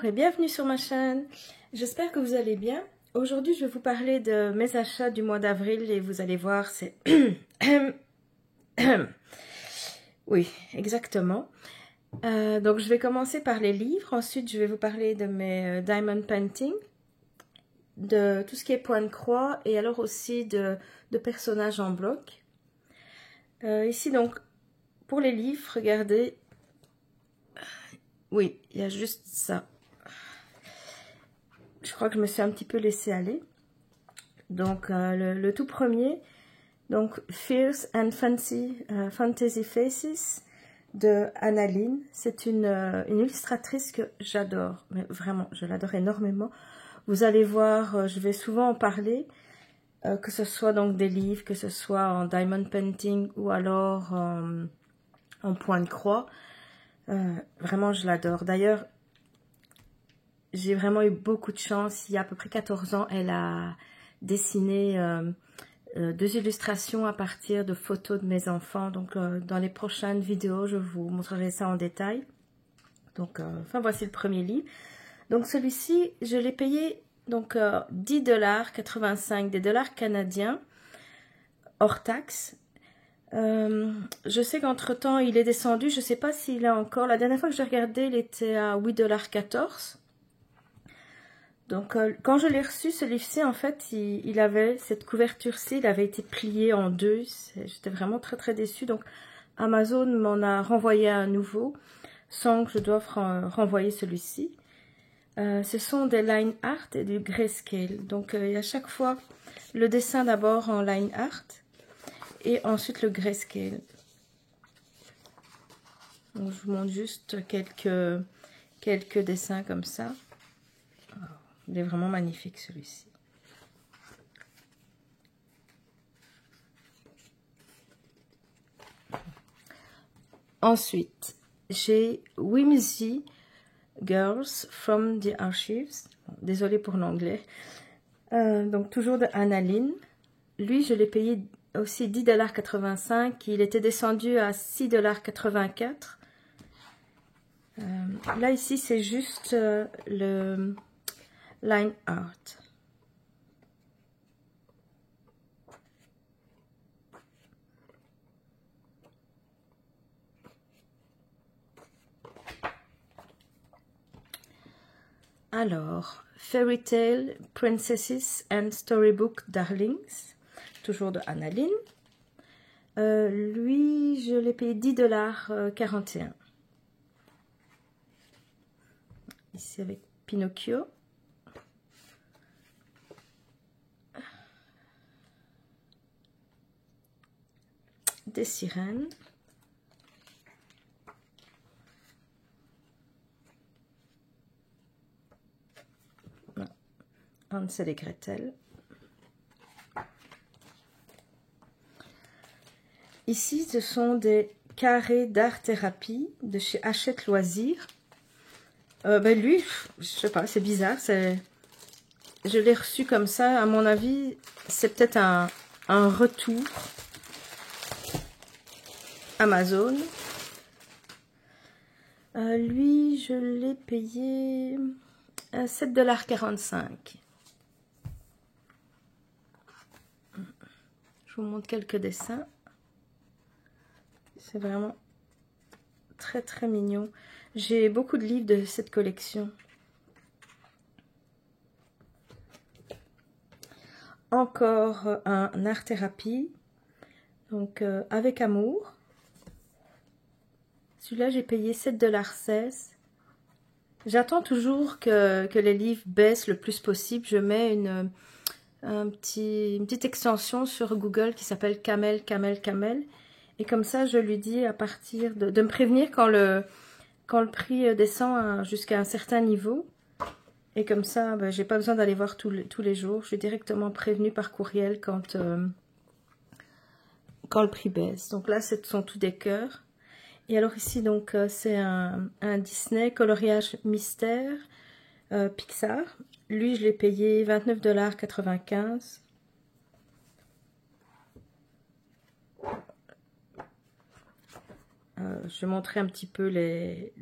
Bonjour et bienvenue sur ma chaîne. J'espère que vous allez bien. Aujourd'hui, je vais vous parler de mes achats du mois d'avril et vous allez voir, c'est... Oui, exactement. Donc, je vais commencer par les livres. Ensuite, je vais vous parler de mes diamond painting, de tout ce qui est point de croix et alors aussi de personnages en bloc. Ici, donc, pour les livres, regardez. Oui, il y a juste ça. Je crois que je me suis un petit peu laissée aller. Donc, le tout premier, donc Fierce and Fantasy Faces de Annaline. C'est une illustratrice que j'adore, mais vraiment, je l'adore énormément. Vous allez voir, je vais souvent en parler, que ce soit donc des livres, que ce soit en diamond painting ou alors en point de croix. Vraiment, je l'adore. D'ailleurs, j'ai vraiment eu beaucoup de chance. Il y a à peu près 14 ans, elle a dessiné 2 illustrations à partir de photos de mes enfants. Donc, dans les prochaines vidéos, je vous montrerai ça en détail. Donc, enfin, voici le premier livre. Donc, celui-ci, je l'ai payé donc 10,85 $, des dollars canadiens, hors taxe. Je sais qu'entre-temps, il est descendu. Je ne sais pas s'il est encore. La dernière fois que j'ai regardé, il était à 8,14 $. Donc, quand je l'ai reçu, ce livre-ci, en fait, il avait cette couverture-ci, il avait été plié en deux. J'étais vraiment très, très déçue. Donc, Amazon m'en a renvoyé un nouveau, sans que je doive renvoyer celui-ci. Ce sont des line art et du grayscale. Donc, il y a chaque fois le dessin d'abord en line art et ensuite le grayscale. Donc, je vous montre juste quelques dessins comme ça. Il est vraiment magnifique celui-ci. Ensuite, j'ai Whimsy Girls from the Archives. Désolée pour l'anglais. Donc toujours de Annaline. Lui, je l'ai payé aussi 10,85 $. Il était descendu à 6,84 $. Là, ici, c'est juste le line art. Alors, Fairy Tale Princesses and Storybook Darlings, toujours de Annaline. Lui, je l'ai payé 10,41 $. Ici avec Pinocchio. Des sirènes. Hansel et Gretel. Ici, ce sont des carrés d'art-thérapie de chez Hachette Loisirs. Ben lui, je sais pas, c'est bizarre. Je l'ai reçu comme ça. À mon avis, c'est peut-être un retour Amazon. Lui, je l'ai payé 7,45 $. Je vous montre quelques dessins. C'est vraiment très très mignon. J'ai beaucoup de livres de cette collection. Encore un art-thérapie. Donc avec amour. Celui-là, j'ai payé 7,16 $. J'attends toujours que les livres baissent le plus possible. Je mets une petite extension sur Google qui s'appelle Camel. Et comme ça, je lui dis à partir de me prévenir quand le prix descend jusqu'à un certain niveau. Et comme ça, ben, j'ai pas besoin d'aller voir tous les jours. Je suis directement prévenue par courriel quand le prix baisse. Donc là, ce sont tous des cœurs. Et alors ici, donc, c'est un Disney coloriage mystère Pixar. Lui, je l'ai payé 29,95 $. Je vais montrer un petit peu les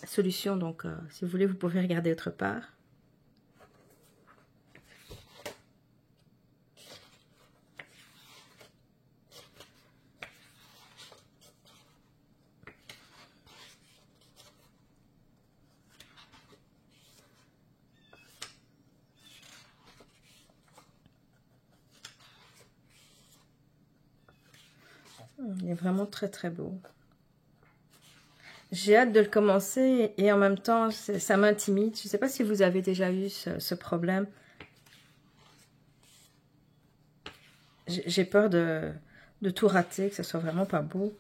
solution. Donc, si vous voulez, vous pouvez regarder autre part. Il est vraiment très très beau. J'ai hâte de le commencer et en même temps, ça m'intimide. Je ne sais pas si vous avez déjà eu ce problème. J'ai peur de tout rater, que ce soit vraiment pas beau.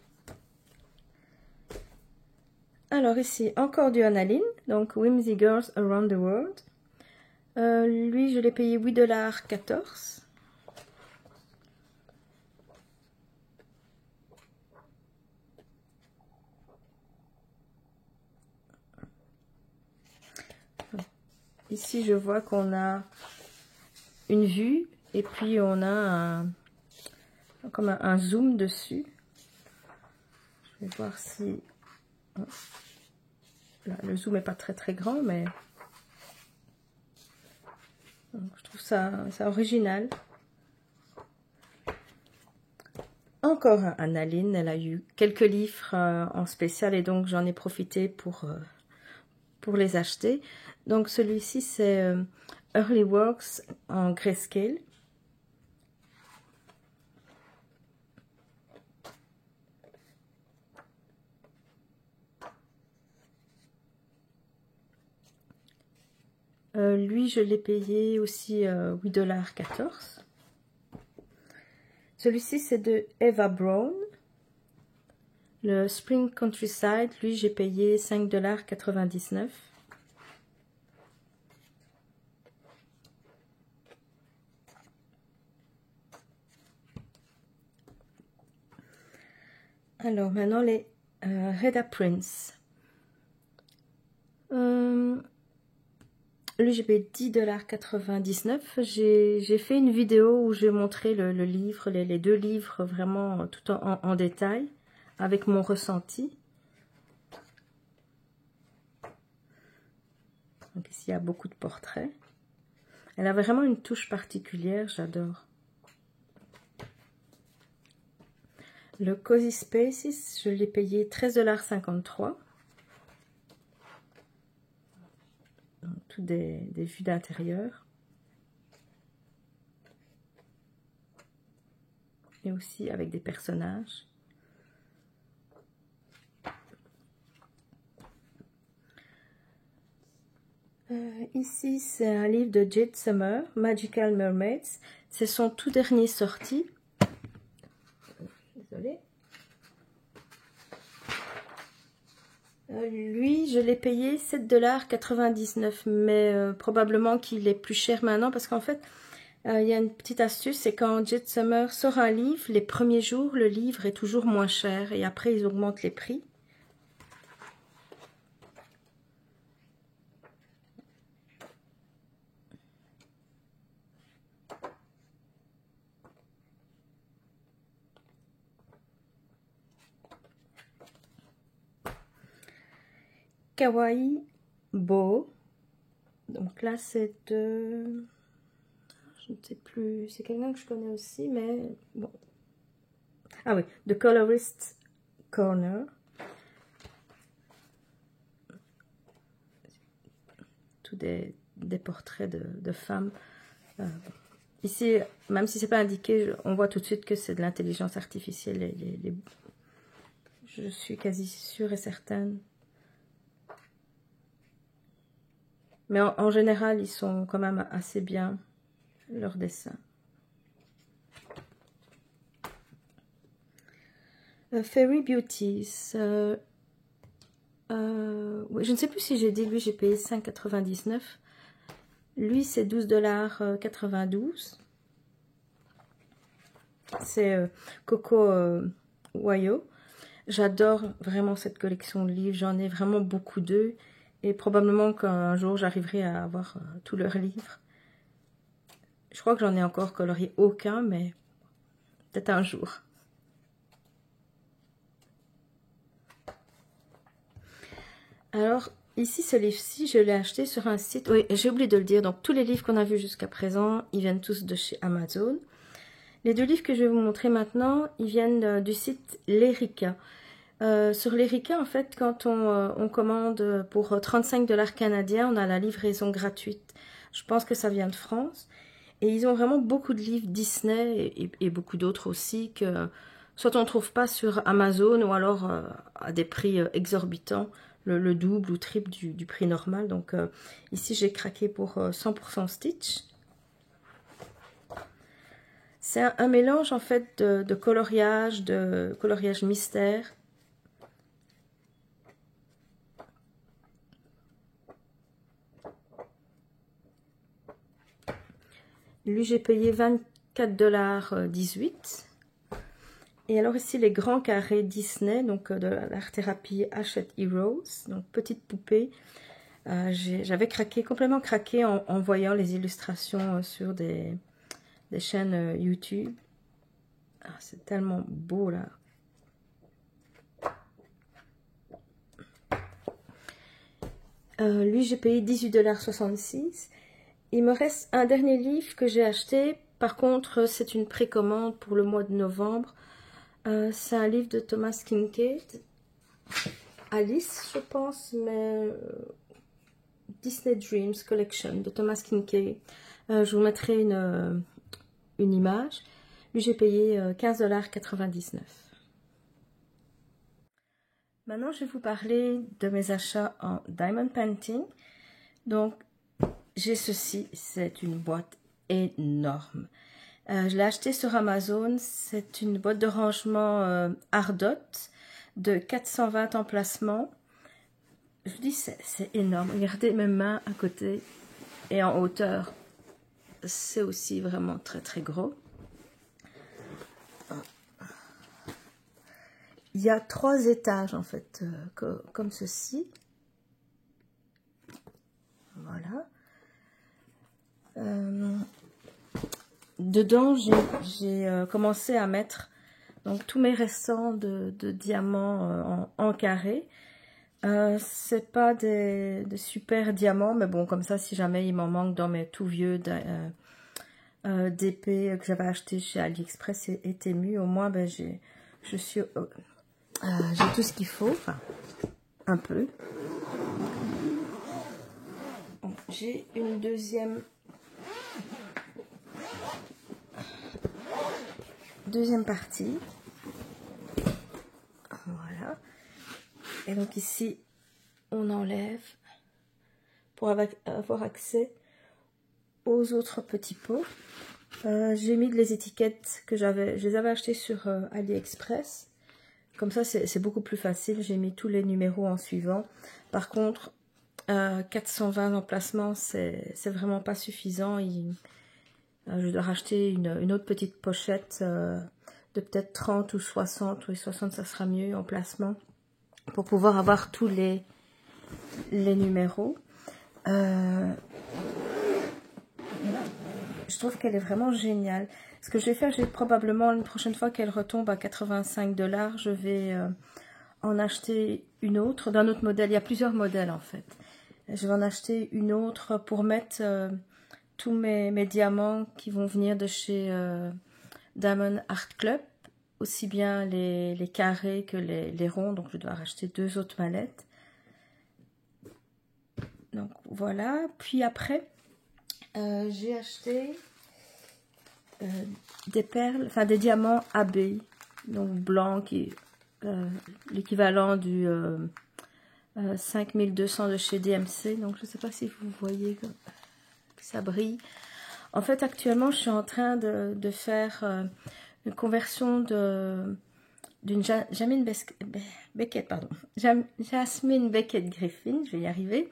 Alors ici, encore du aniline, donc Whimsy Girls Around the World. Lui, je l'ai payé 8,14 $. Ici, je vois qu'on a une vue et puis on a comme un zoom dessus. Je vais voir si... Là, le zoom n'est pas très très grand, mais je trouve ça original. Encore un Aline, elle a eu quelques livres en spécial et donc j'en ai profité pour les acheter. Donc celui-ci c'est Early Works en grayscale. Lui je l'ai payé aussi 8,14 $. Celui-ci c'est de Eva Brown. Le Spring Countryside, lui j'ai payé 5,99 $. Alors maintenant les Reda Prince. Lui j'ai payé 10,99 $. J'ai fait une vidéo où j'ai montré le livre, les deux livres vraiment tout en détail, avec mon ressenti. Donc ici il y a beaucoup de portraits. Elle a vraiment une touche particulière, j'adore. Le Cozy Spaces, je l'ai payé 13,53 $. Toutes des vues d'intérieur. Et aussi avec des personnages. Ici, c'est un livre de Jade Summer, Magical Mermaids. C'est son tout dernier sorti. Désolée. Lui, je l'ai payé 7,99 $, mais probablement qu'il est plus cher maintenant parce qu'en fait, il y a une petite astuce, c'est quand Jade Summer sort un livre, les premiers jours, le livre est toujours moins cher et après, ils augmentent les prix. Kawaii Beau. Donc là, c'est de... Je ne sais plus, c'est quelqu'un que je connais aussi, mais bon. Ah oui, The Colorist Corner. Tous des portraits de femmes. Ici, même si c'est pas indiqué, on voit tout de suite que c'est de l'intelligence artificielle. Je suis quasi sûre et certaine. Mais en général, ils sont quand même assez bien, leurs dessins. Fairy Beauties. Oui, je ne sais plus si j'ai dit, lui j'ai payé 5,99 $. Lui c'est 12,92 $. C'est Coco Wayo. J'adore vraiment cette collection de livres. J'en ai vraiment beaucoup d'eux. Et probablement qu'un jour j'arriverai à avoir tous leurs livres. Je crois que j'en ai encore colorié aucun, mais peut-être un jour. Alors, ici, ce livre-ci, je l'ai acheté sur un site... Oui, j'ai oublié de le dire. Donc, tous les livres qu'on a vus jusqu'à présent, ils viennent tous de chez Amazon. Les deux livres que je vais vous montrer maintenant, ils viennent du site Lerica. Sur Lerica, en fait, quand on commande pour 35 $ canadiens, on a la livraison gratuite. Je pense que ça vient de France. Et ils ont vraiment beaucoup de livres Disney et beaucoup d'autres aussi que soit on ne trouve pas sur Amazon ou alors à des prix exorbitants, le double ou triple du prix normal. Donc ici, j'ai craqué pour 100% Stitch. C'est un mélange en fait de coloriage mystère. Lui, j'ai payé 24,18 $. Et alors ici, les grands carrés Disney, donc de l'art-thérapie Hachette Heroes, donc petite poupée. J'avais complètement craqué en voyant les illustrations sur des chaînes YouTube. Ah, c'est tellement beau là. Lui, j'ai payé 18,66 $. Il me reste un dernier livre que j'ai acheté. Par contre, c'est une précommande pour le mois de novembre. C'est un livre de Thomas Kinkade. Alice, je pense, mais Disney Dreams Collection de Thomas Kinkade. Je vous mettrai une image. Lui, j'ai payé 15,99 $. Maintenant, je vais vous parler de mes achats en Diamond Painting. Donc, j'ai ceci, c'est une boîte énorme. Je l'ai acheté sur Amazon, c'est une boîte de rangement Ardot de 420 emplacements. Je vous dis, c'est énorme. Regardez mes mains à côté et en hauteur. C'est aussi vraiment très très gros. Il y a 3 étages en fait, comme ceci. Voilà. Dedans, j'ai commencé à mettre donc tous mes restants de diamants en carré. C'est pas des super diamants, mais bon, comme ça, si jamais il m'en manque dans mes tout vieux d'épée que j'avais acheté chez AliExpress et Temu, au moins, ben, j'ai tout ce qu'il faut, enfin, un peu. J'ai une deuxième partie. Voilà. Et donc ici, on enlève pour avoir accès aux autres petits pots. J'ai mis les étiquettes que je les avais achetées sur AliExpress. Comme ça, c'est beaucoup plus facile. J'ai mis tous les numéros en suivant. Par contre, 420 emplacements, c'est vraiment pas suffisant. Je dois racheter une autre petite pochette de peut-être 30 ou 60. Oui, 60, ça sera mieux, emplacement, pour pouvoir avoir tous les numéros. Je trouve qu'elle est vraiment géniale. Ce que je vais faire, j'ai probablement une prochaine fois qu'elle retombe à 85 $, je vais en acheter une autre, d'un autre modèle. Il y a plusieurs modèles en fait. Je vais en acheter une autre pour mettre tous mes diamants qui vont venir de chez Diamond Art Club, aussi bien les carrés que les ronds. Donc je dois racheter 2 autres mallettes. Donc voilà. Puis après, j'ai acheté des perles, enfin des diamants AB, donc blanc, qui l'équivalent du 5200 de chez DMC. Donc je ne sais pas si vous voyez que ça brille. En fait, actuellement, je suis en train de faire une conversion d'une Jasmine Beckett, pardon, Jasmine Beckett Griffin, je vais y arriver,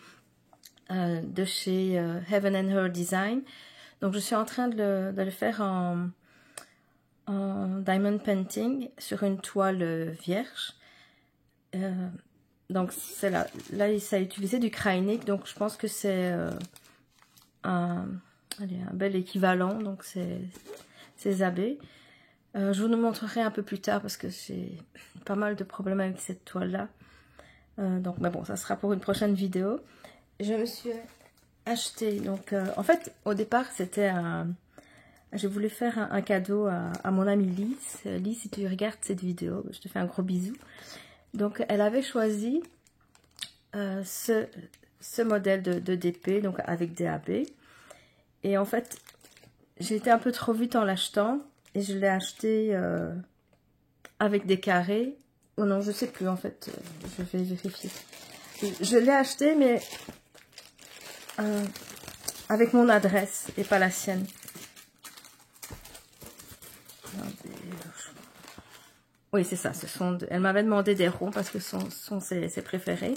de chez Heaven and Her Design. Donc, je suis en train de le faire en diamond painting sur une toile vierge. Donc, c'est là, ça a utilisé du Kreinik, donc je pense que c'est un bel équivalent, donc c'est Zabé. Je vous le montrerai un peu plus tard parce que j'ai pas mal de problèmes avec cette toile-là. Donc, mais bon, ça sera pour une prochaine vidéo. Je me suis acheté, donc, en fait, au départ, c'était un... Je voulais faire un cadeau à mon amie Lise. Lise, si tu regardes cette vidéo, je te fais un gros bisou. Donc, elle avait choisi ce modèle de DP, donc avec DAB. Et en fait, j'ai été un peu trop vite en l'achetant. Et je l'ai acheté avec des carrés. Oh non, je sais plus en fait. Je vais vérifier. Je l'ai acheté, mais avec mon adresse et pas la sienne. Oui, c'est ça. Elle m'avait demandé des ronds parce que ce sont ses préférés.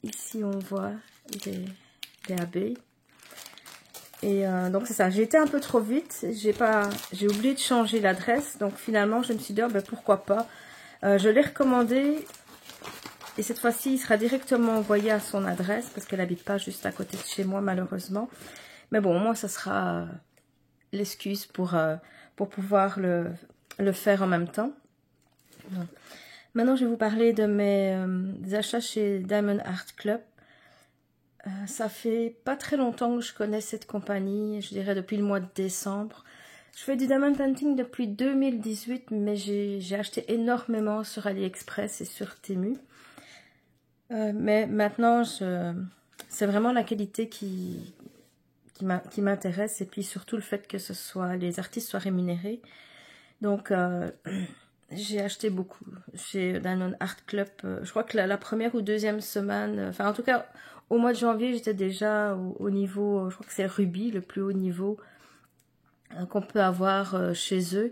Ici, on voit des abeilles. Et donc, c'est ça. J'ai été un peu trop vite. J'ai oublié de changer l'adresse. Donc, finalement, je me suis dit, oh, ben, pourquoi pas. Je l'ai recommandé. Et cette fois-ci, il sera directement envoyé à son adresse parce qu'elle n'habite pas juste à côté de chez moi, malheureusement. Mais bon, au moins, ça sera l'excuse pour pouvoir le faire en même temps. Donc, maintenant, je vais vous parler de mes achats chez Diamond Art Club. Ça fait pas très longtemps que je connais cette compagnie, je dirais depuis le mois de décembre. Je fais du diamond painting depuis 2018, mais j'ai acheté énormément sur AliExpress et sur Temu. Mais maintenant, c'est vraiment la qualité qui m'intéresse, et puis surtout le fait que les artistes soient rémunérés. Donc, j'ai acheté beaucoup chez Diamond Art Club. Je crois que la première ou deuxième semaine, enfin en tout cas au mois de janvier, j'étais déjà au niveau, je crois que c'est Ruby, le plus haut niveau qu'on peut avoir chez eux.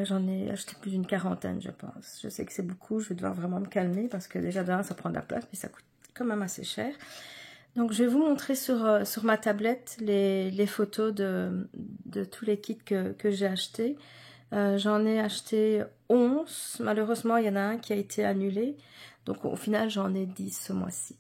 J'en ai acheté plus d'une quarantaine, je pense. Je sais que c'est beaucoup, je vais devoir vraiment me calmer parce que déjà d'un, ça prend de la place, mais ça coûte quand même assez cher. Donc je vais vous montrer sur ma tablette les photos de tous les kits que j'ai achetés. J'en ai acheté 11. Malheureusement, il y en a un qui a été annulé. Donc, au final, j'en ai 10 ce mois-ci.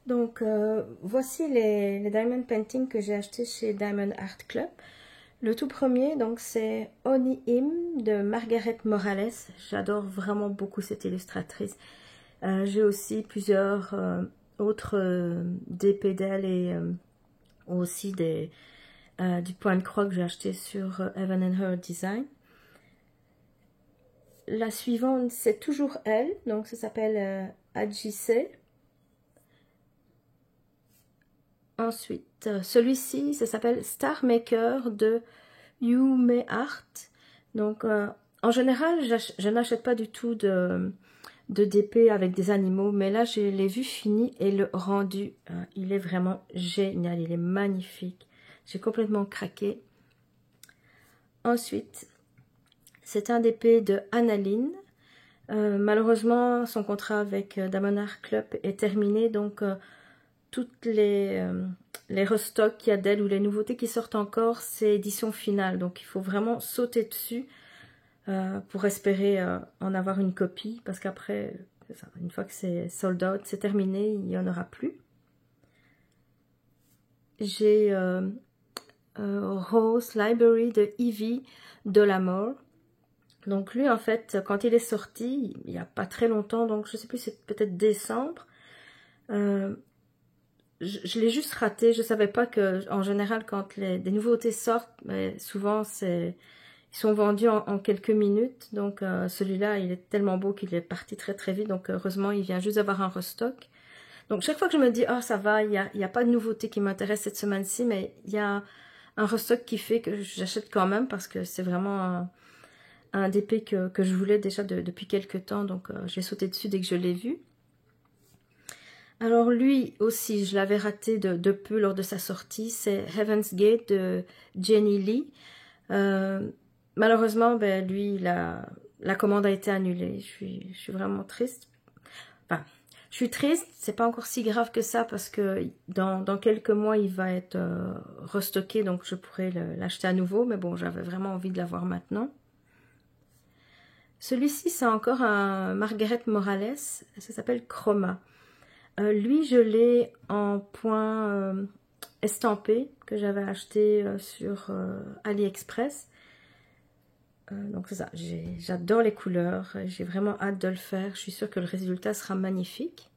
Donc, voici les Diamond Paintings que j'ai achetés chez Diamond Art Club. Le tout premier, donc, c'est Oni Im de Margaret Morales. J'adore vraiment beaucoup cette illustratrice. J'ai aussi plusieurs autres DP d'elle et aussi du point de croix que j'ai acheté sur Heaven and Her Design. La suivante, c'est toujours elle, donc ça s'appelle Adjise. Ensuite, celui-ci, ça s'appelle Star Maker de Yume Art. Donc, en général, je n'achète pas du tout de de DP avec des animaux, mais là je l'ai vu fini et le rendu, il est vraiment génial, il est magnifique. J'ai complètement craqué. Ensuite, c'est un DP de Annaline. Malheureusement, son contrat avec Diamond Art Club est terminé, donc toutes les restocks qu'il y a d'elle ou les nouveautés qui sortent encore, c'est édition finale. Donc il faut vraiment sauter dessus pour espérer en avoir une copie, parce qu'après, une fois que c'est sold out, c'est terminé, il n'y en aura plus. J'ai Rose Library de Evie de l'amour. Donc lui, en fait, quand il est sorti, il n'y a pas très longtemps, donc je ne sais plus, c'est peut-être décembre, je l'ai juste raté. Je ne savais pas que, en général, quand des nouveautés sortent, mais souvent, ils sont vendus en quelques minutes. Donc celui-là, il est tellement beau qu'il est parti très très vite, donc heureusement, il vient juste d'avoir un restock. Donc chaque fois que je me dis, oh ça va, il y a pas de nouveauté qui m'intéresse cette semaine-ci, mais il y a un restock qui fait que j'achète quand même, parce que c'est vraiment un DP que je voulais déjà depuis quelques temps, donc j'ai sauté dessus dès que je l'ai vu. Alors lui aussi, je l'avais raté de peu lors de sa sortie, c'est Heaven's Gate de Jenny Lee. Malheureusement, ben, lui, la commande a été annulée. Je suis vraiment triste. Enfin, je suis triste, c'est pas encore si grave que ça, parce que dans quelques mois, il va être restocké, donc je pourrais l'acheter à nouveau, mais bon, j'avais vraiment envie de l'avoir maintenant. Celui-ci, c'est encore un Margaret Morales, ça s'appelle Chroma. Lui, je l'ai en point estampé, que j'avais acheté sur AliExpress. Donc c'est ça, j'adore les couleurs, j'ai vraiment hâte de le faire, je suis sûre que le résultat sera magnifique.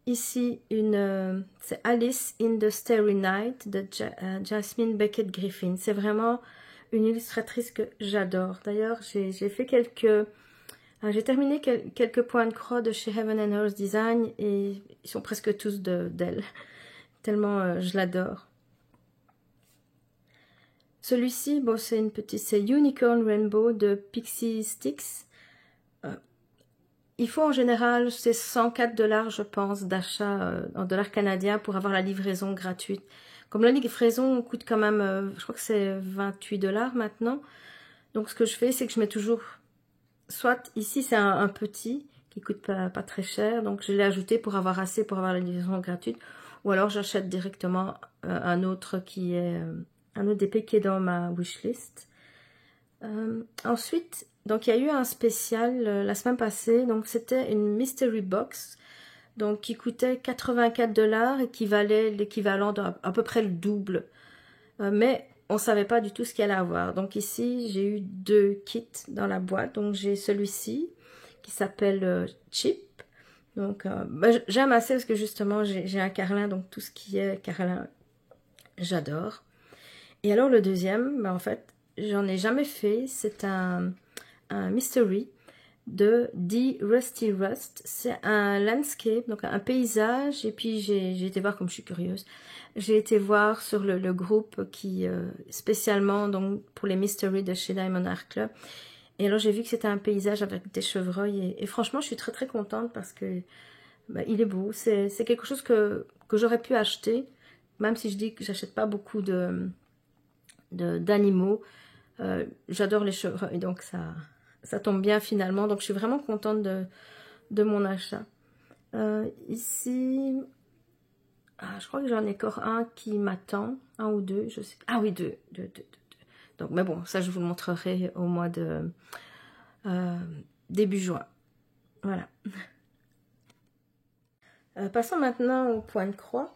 Ici, c'est Alice in the Starry Night de Jasmine Beckett Griffin. C'est vraiment une illustratrice que j'adore. D'ailleurs, j'ai fait j'ai terminé quelques points de croix de chez Heaven and Earth Design et ils sont presque tous d'elle. Tellement je l'adore. Celui-ci, bon, c'est Unicorn Rainbow de Pixie Sticks. Il faut en général, c'est 104 $, je pense, d'achat en dollars canadiens pour avoir la livraison gratuite. Comme la livraison coûte quand même, je crois que c'est 28 $ maintenant. Donc ce que je fais, c'est que je mets toujours, soit ici c'est un petit qui coûte pas très cher, donc je l'ai ajouté pour avoir assez pour avoir la livraison gratuite. Ou alors j'achète directement un autre qui est un autre DP qui est dans ma wishlist. Ensuite, donc il y a eu un spécial la semaine passée, donc c'était une mystery box, donc qui coûtait 84 $ et qui valait l'équivalent d'à peu près le double, mais on savait pas du tout ce qu'il allait avoir. Donc ici j'ai eu 2 kits dans la boîte, donc j'ai celui-ci qui s'appelle Chip. Donc j'aime assez parce que justement j'ai un carlin, donc tout ce qui est carlin j'adore. Et alors le deuxième, en fait j'en ai jamais fait, c'est un mystery de The Rusty Rust. C'est un landscape, donc un paysage, et puis j'ai été voir, comme je suis curieuse, j'ai été voir sur le groupe qui spécialement donc pour les mysteries de chez Diamond Art Club, et alors j'ai vu que c'était un paysage avec des chevreuils, et franchement je suis très très contente parce que il est beau. C'est quelque chose que j'aurais pu acheter, même si je dis que j'achète pas beaucoup d'animaux. J'adore les chevreuils, donc ça tombe bien finalement. Donc je suis vraiment contente de mon achat. Ici, je crois que j'en ai encore un qui m'attend, un ou deux, je sais. Ah oui, deux. Donc, mais bon, ça je vous le montrerai au mois de début juin. Voilà. Passons maintenant au point de croix.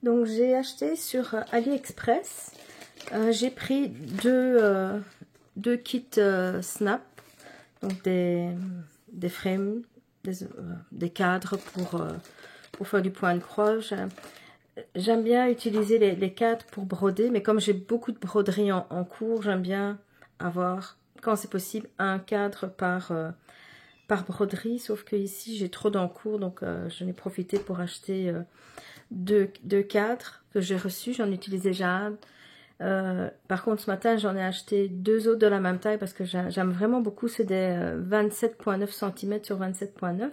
Donc j'ai acheté sur AliExpress. J'ai pris deux kits snap, donc des frames, des cadres pour faire du point de croix. J'aime bien utiliser les cadres pour broder, mais comme j'ai beaucoup de broderies en cours, j'aime bien avoir, quand c'est possible, un cadre par broderie, sauf que ici j'ai trop d'encours, donc j'en ai profité pour acheter deux cadres que j'ai reçus. J'en utilise déjà Par contre, ce matin, j'en ai acheté 2 autres de la même taille parce que j'aime vraiment beaucoup. C'est des 27,9 cm sur 27,9.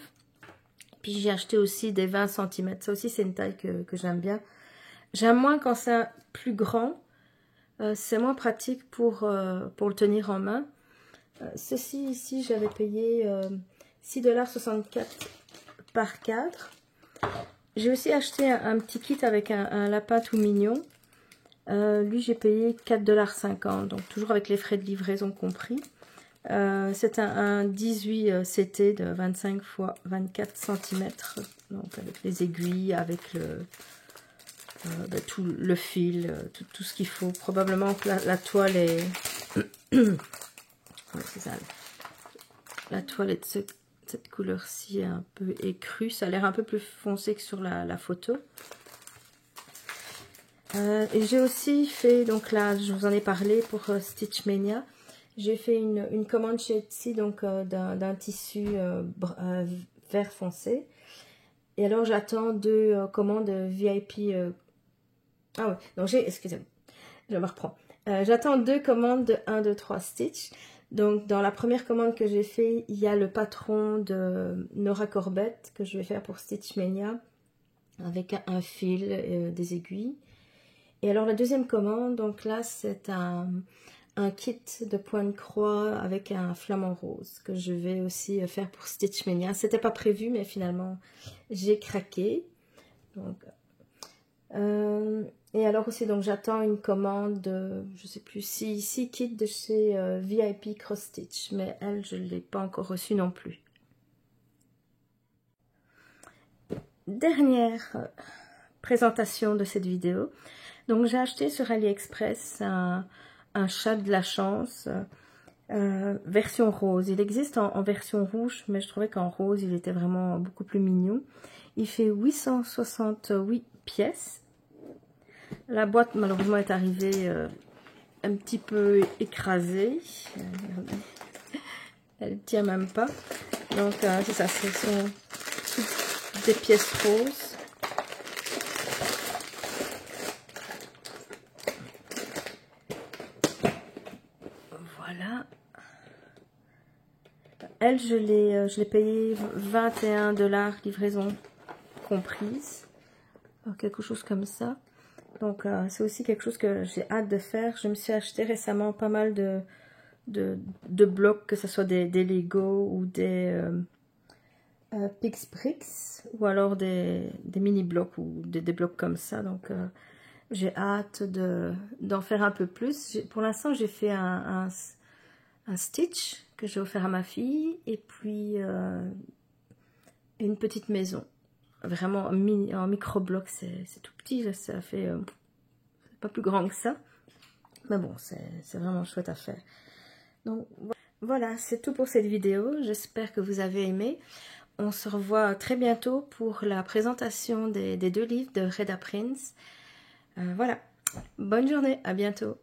Puis j'ai acheté aussi des 20 cm. Ça aussi, c'est une taille que j'aime bien. J'aime moins quand c'est plus grand. C'est moins pratique pour le tenir en main. Ceci ici, j'avais payé 6,64 $ par cadre. J'ai aussi acheté un petit kit avec un lapin tout mignon. Lui, j'ai payé 4,50 $, donc toujours avec les frais de livraison compris. C'est un 18 CT de 25 x 24 cm, donc avec les aiguilles, avec tout le fil, tout ce qu'il faut. Probablement que la toile est... ouais, c'est ça. La toile est de cette couleur-ci un peu écrue. Ça a l'air un peu plus foncé que sur la photo. Et j'ai aussi fait, donc là, je vous en ai parlé pour Stitch Mania. J'ai fait une commande chez Etsy, donc d'un tissu vert foncé. Et alors, j'attends 2 commandes VIP. Ah ouais, donc excusez-moi, je me reprends. J'attends 2 commandes de 1, 2, 3 Stitch. Donc, dans la première commande que j'ai fait, il y a le patron de Nora Corbett que je vais faire pour Stitch Mania avec un fil, des aiguilles. Et alors, la deuxième commande, donc là, c'est un kit de point de croix avec un flamant rose que je vais aussi faire pour Stitch Mania. C'était pas prévu, mais finalement, j'ai craqué. Donc, et alors aussi, donc j'attends une commande de, je sais plus, 6 kits de chez VIP Cross Stitch, mais elle, je ne l'ai pas encore reçue non plus. Dernière présentation de cette vidéo. Donc j'ai acheté sur AliExpress un chat de la chance, version rose. Il existe en version rouge, mais je trouvais qu'en rose, il était vraiment beaucoup plus mignon. Il fait 868 pièces. La boîte, malheureusement, est arrivée un petit peu écrasée. Elle ne tient même pas. Donc, c'est ça, ce sont toutes des pièces roses. Voilà. Elle, je l'ai payé 21 $ livraison comprise. Quelque chose comme ça. Donc, c'est aussi quelque chose que j'ai hâte de faire. Je me suis acheté récemment pas mal de blocs, que ce soit des Lego ou des Pixbricks, ou alors des mini-blocs ou des blocs comme ça. Donc, j'ai hâte d'en faire un peu plus. Pour l'instant, j'ai fait un Stitch que j'ai offert à ma fille, et puis une petite maison. Vraiment en micro-bloc, c'est tout petit, ça fait pas plus grand que ça. Mais bon, c'est vraiment chouette à faire. Donc voilà, c'est tout pour cette vidéo. J'espère que vous avez aimé. On se revoit très bientôt pour la présentation des 2 livres de Reda Prince. Voilà, bonne journée, à bientôt.